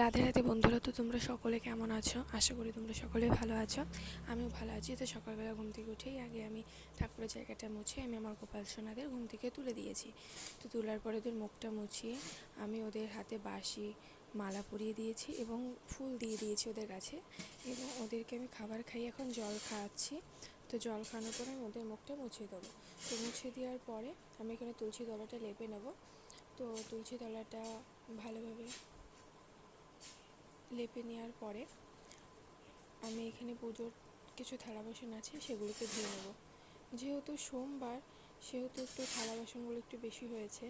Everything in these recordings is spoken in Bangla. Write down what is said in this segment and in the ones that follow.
রাধে রাধে বন্ধুরা, তো তোমরা সকলে কেমন আছো? আশা করি তোমরা সকলে ভালো আছো। আমিও ভালো আছি। তো সকালবেলা ঘুম থেকে উঠেই আগে আমি ঠাকুরের জায়গাটা মুছে আমি আমার গোপাল সোনাদের ঘুম থেকে তুলে দিয়েছি। তো তোলার পরে ওদের মুখটা মুছিয়ে আমি ওদের হাতে বাঁশি মালা পরিয়ে দিয়েছি এবং ফুল দিয়ে দিয়েছি ওদের কাছে, এবং ওদেরকে আমি খাবার খাইয়ে এখন জল খাওয়াচ্ছি। তো জল খাওয়ানোর পরে আমি ওদের মুখটা মুছিয়ে দেবো। তো মুছে দেওয়ার পরে আমি এখানে তুলসী তলাটা লেপে নেব। তো তুলসী তলাটা ভালোভাবে লেপে নেওয়ার পরে আমি এখানে পুজোর কিছু থালা বাসন আছে সেগুলোকে ধুয়ে নেব। যেহেতু সোমবার, সেহেতু একটু থালা বাসনগুলো একটু বেশি হয়েছে।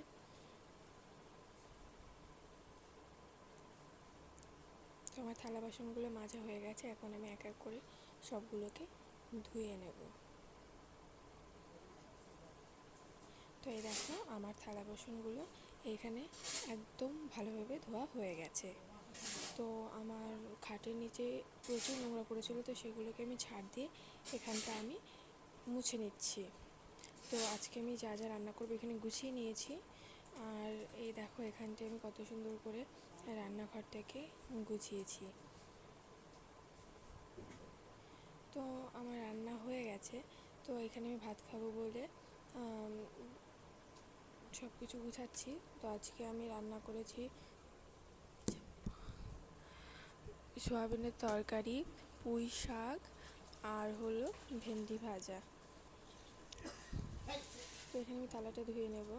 তো আমার থালা বাসনগুলো মাজা হয়ে গেছে, এখন আমি এক এক করে সবগুলোকে ধুয়ে নেব। তো এই দেখো আমার থালা বাসনগুলো এখানে একদম ভালোভাবে ধোয়া হয়ে গেছে। তো আমার খাটের নিচে প্রচুর নোংরা পড়েছিল, তো সেগুলোকে আমি ঝাড় দিয়ে এখানটা আমি মুছে নিচ্ছি। তো আজকে আমি যা যা রান্না করবো এখানে গুছিয়ে নিয়েছি। আর এই দেখো এখানটায় আমি কত সুন্দর করে রান্নাঘরটাকে গুছিয়েছি। তো আমার রান্না হয়ে গেছে। তো এখানে আমি ভাত খাবো বলে সব কিছু গুছাচ্ছি। তো আজকে আমি রান্না করেছি সয়াবিনের তরকারি, পুঁই শাক, আর হলো ভেন্ডি ভাজা। তো এখানে আমি থালাটা ধুয়ে নেব।